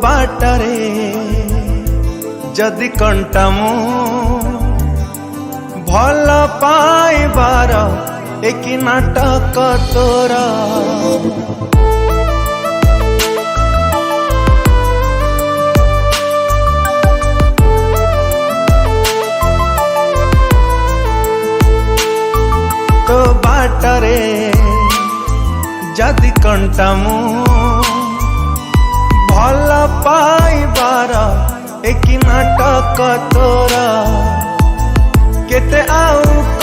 बाटरे जदि कंटा मु भल पाइबार एक नाटक तोरा तो बाटरे जदि कंटा मु भल पाइबार एक नाटक तोरा केते आउ